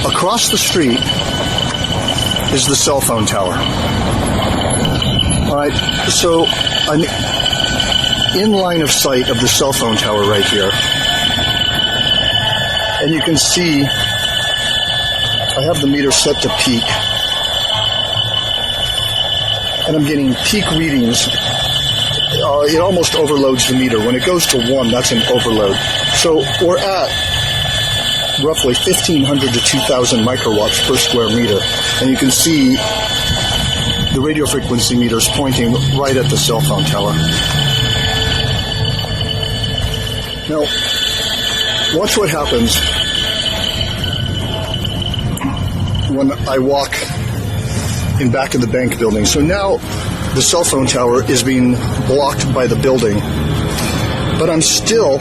across the street is the cell phone tower. All right, so I'm in line of sight of the cell phone tower right here. And you can see I have the meter set to peak. And I'm getting peak readings. It almost overloads the meter. When it goes to 1, that's an overload. So we're at roughly 1,500 to 2,000 microwatts per square meter. And you can see the radio frequency meter is pointing right at the cell phone tower. Now, watch what happens when I walk in back of the bank building. So now the cell phone tower is being blocked by the building, but I'm still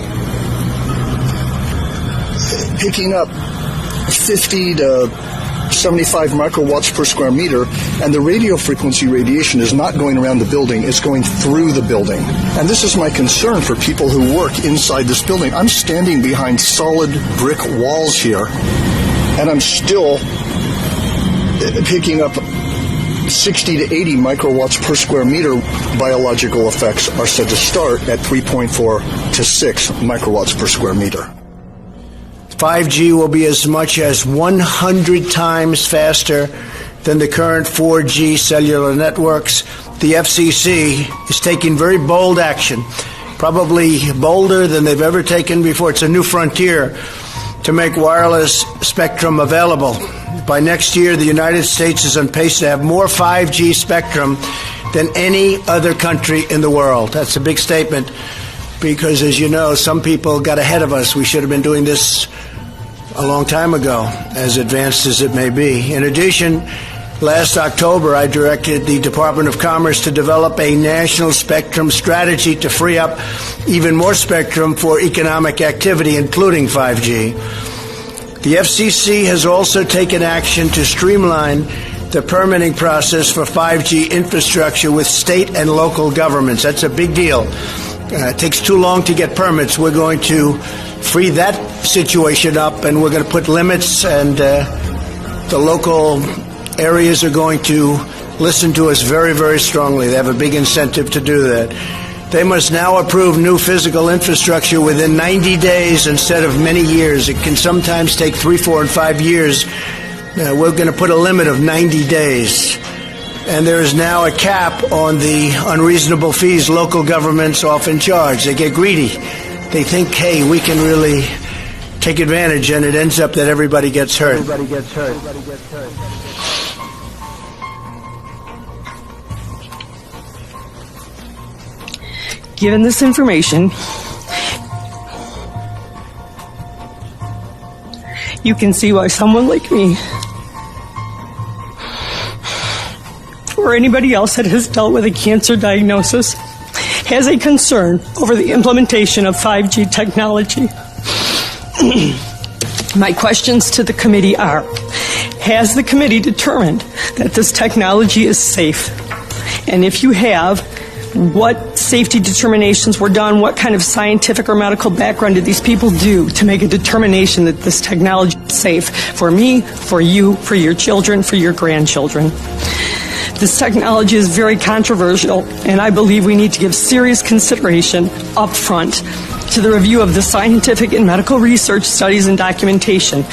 picking up 50 to 75 microwatts per square meter, and the radio frequency radiation is not going around the building, it's going through the building. And this is my concern for people who work inside this building. I'm standing behind solid brick walls here, and I'm still picking up 60 to 80 microwatts per square meter. Biological effects are said to start at 3.4 to 6 microwatts per square meter. 5G will be as much as 100 times faster than the current 4G cellular networks. The FCC is taking very bold action, probably bolder than they've ever taken before. It's a new frontier to make wireless spectrum available. By next year, the United States is on pace to have more 5G spectrum than any other country in the world. That's a big statement because, as you know, some people got ahead of us. We should have been doing this a long time ago, as advanced as it may be. In addition, last October, I directed the Department of Commerce to develop a national spectrum strategy to free up even more spectrum for economic activity, including 5G. The FCC has also taken action to streamline the permitting process for 5G infrastructure with state and local governments. That's a big deal. It takes too long to get permits. We're going to free that situation up, and we're going to put limits, and the local areas are going to listen to us very, very strongly. They have a big incentive to do that. They must now approve new physical infrastructure within 90 days instead of many years. It can sometimes take 3, 4, and 5 years. We're going to put a limit of 90 days. And there is now a cap on the unreasonable fees local governments often charge. They get greedy. They think, hey, we can really take advantage, and it ends up that everybody gets hurt. Given this information, you can see why someone like me, or anybody else that has dealt with a cancer diagnosis, has a concern over the implementation of 5G technology. My questions to the committee are, has the committee determined that this technology is safe? And if you have, what safety determinations were done? What kind of scientific or medical background did these people do to make a determination that this technology is safe for me, for you, for your children, for your grandchildren? This technology is very controversial, and I believe we need to give serious consideration up front to the review of the scientific and medical research studies and documentation.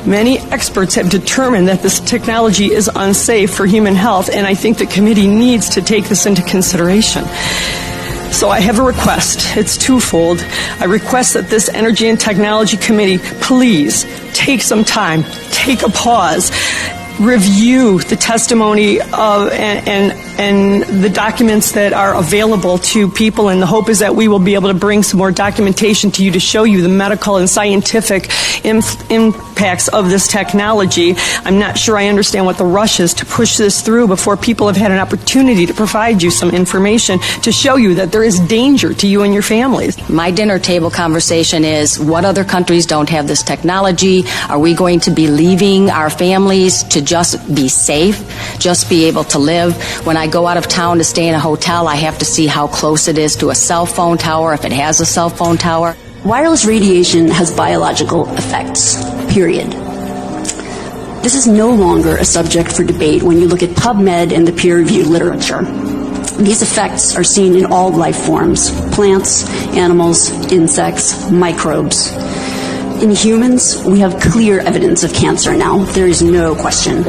Many experts have determined that this technology is unsafe for human health, and I think the committee needs to take this into consideration. So I have a request. It's twofold. I request that this Energy and Technology Committee please take some time, take a pause, review the testimony of and the documents that are available to people, and the hope is that we will be able to bring some more documentation to you to show you the medical and scientific impacts of this technology. I'm not sure I understand what the rush is to push this through before people have had an opportunity to provide you some information to show you that there is danger to you and your families. My dinner table conversation is, what other countries don't have this technology? Are we going to be leaving our families to just be safe, just be able to live? When I go out of town to stay in a hotel, I have to see how close it is to a cell phone tower, if it has a cell phone tower. Wireless radiation has biological effects, period. This is no longer a subject for debate when you look at PubMed and the peer-reviewed literature. These effects are seen in all life forms: plants, animals, insects, microbes. In humans, we have clear evidence of cancer now. There is no question.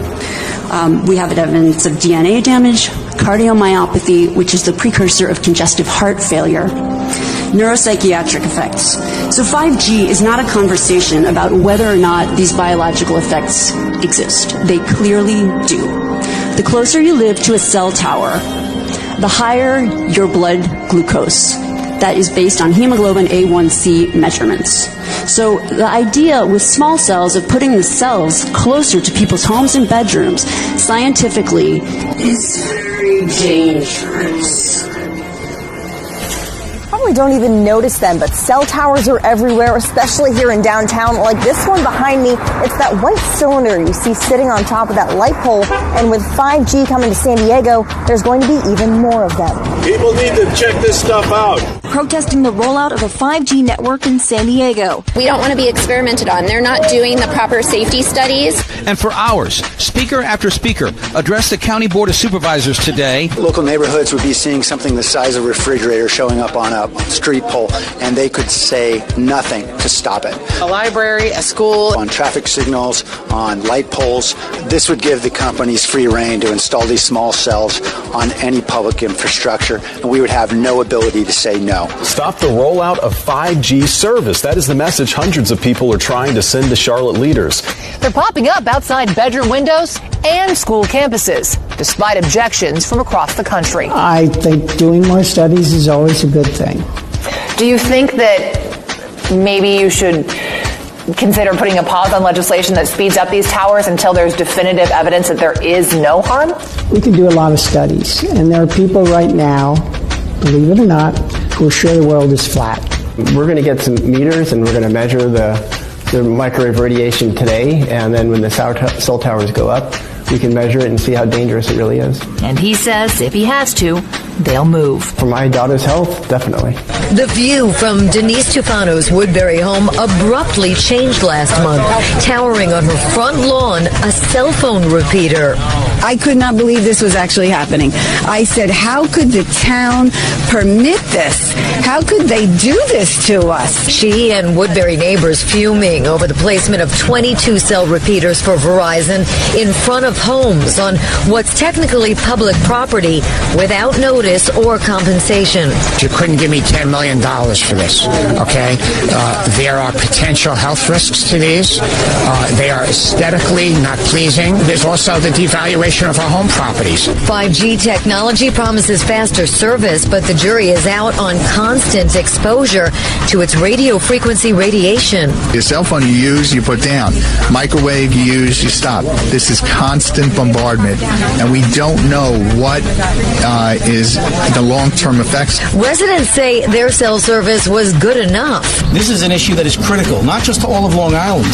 We have evidence of DNA damage, cardiomyopathy, which is the precursor of congestive heart failure, neuropsychiatric effects. So 5G is not a conversation about whether or not these biological effects exist. They clearly do. The closer you live to a cell tower, the higher your blood glucose. That is based on hemoglobin A1C measurements. So the idea with small cells of putting the cells closer to people's homes and bedrooms scientifically is very dangerous. Probably don't even notice them, but cell towers are everywhere, especially here in downtown. Like this one behind me, it's that white cylinder you see sitting on top of that light pole. And with 5G coming to San Diego, there's going to be even more of them. People need to check this stuff out. Protesting the rollout of a 5G network in San Diego. We don't want to be experimented on. They're not doing the proper safety studies. And for hours, speaker after speaker addressed the County Board of Supervisors today. Local neighborhoods would be seeing something the size of a refrigerator showing up on a street pole, and they could say nothing to stop it. A library, a school. On traffic signals, on light poles. This would give the companies free rein to install these small cells on any public infrastructure, and we would have no ability to say no. Stop the rollout of 5G service. That is the message hundreds of people are trying to send to Charlotte leaders. They're popping up outside bedroom windows and school campuses, despite objections from across the country. I think doing more studies is always a good thing. Do you think that maybe you should consider putting a pause on legislation that speeds up these towers until there's definitive evidence that there is no harm? We can do a lot of studies, and there are people right now, believe it or not, who are sure the world is flat. We're going to get some meters, and we're going to measure the microwave radiation today, and then when the cell towers go up, we can measure it and see how dangerous it really is. And he says if he has to, they'll move. For my daughter's health, definitely. The view from Denise Tufano's Woodbury home abruptly changed last month, towering on her front lawn a cell phone repeater. I could not believe this was actually happening. I said, how could the town permit this? How could they do this to us? She and Woodbury neighbors fuming over the placement of 22 cell repeaters for Verizon in front of homes on what's technically public property without notice or compensation. You couldn't give me $10 million for this, okay? There are potential health risks to these. They are aesthetically not pleasing. There's also the devaluation of our home properties. 5G technology promises faster service, but the jury is out on constant exposure to its radio frequency radiation. Your cell phone you use, you put down. Microwave you use, you stop. This is constant bombardment, and we don't know what is the long-term effects. Residents say their cell service was good enough. This is an issue that is critical, not just to all of Long Island,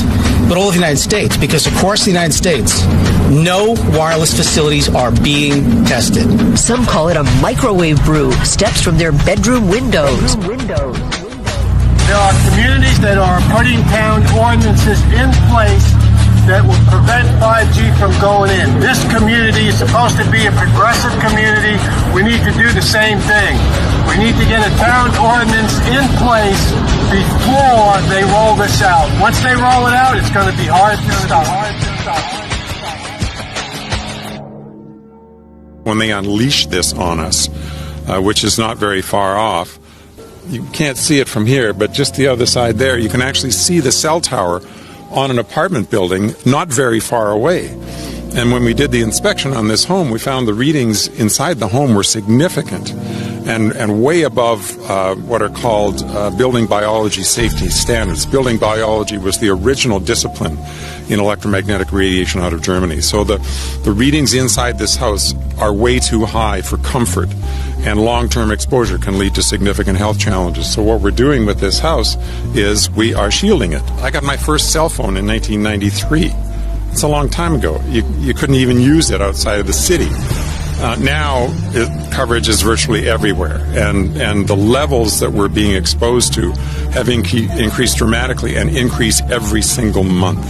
but all of the United States, because across the United States, no wireless facilities are being tested. Some call it a microwave brew, steps from their bedroom windows. There are communities that are putting town ordinances in place that will prevent 5G from going in. This community is supposed to be a progressive community. We need to do the same thing. We need to get a town ordinance in place before they roll this out. Once they roll it out, it's going to be hard to stop. When they unleash this on us, which is not very far off, you can't see it from here, but just the other side there, you can actually see the cell tower on an apartment building not very far away. And when we did the inspection on this home, we found the readings inside the home were significant and way above what are called building biology safety standards. Building biology was the original discipline in electromagnetic radiation out of Germany. So the readings inside this house are way too high for comfort, and long-term exposure can lead to significant health challenges. So what we're doing with this house is we are shielding it. I got my first cell phone in 1993. It's a long time ago. You couldn't even use it outside of the city. Now, coverage is virtually everywhere, and the levels that we're being exposed to have increased dramatically and increase every single month.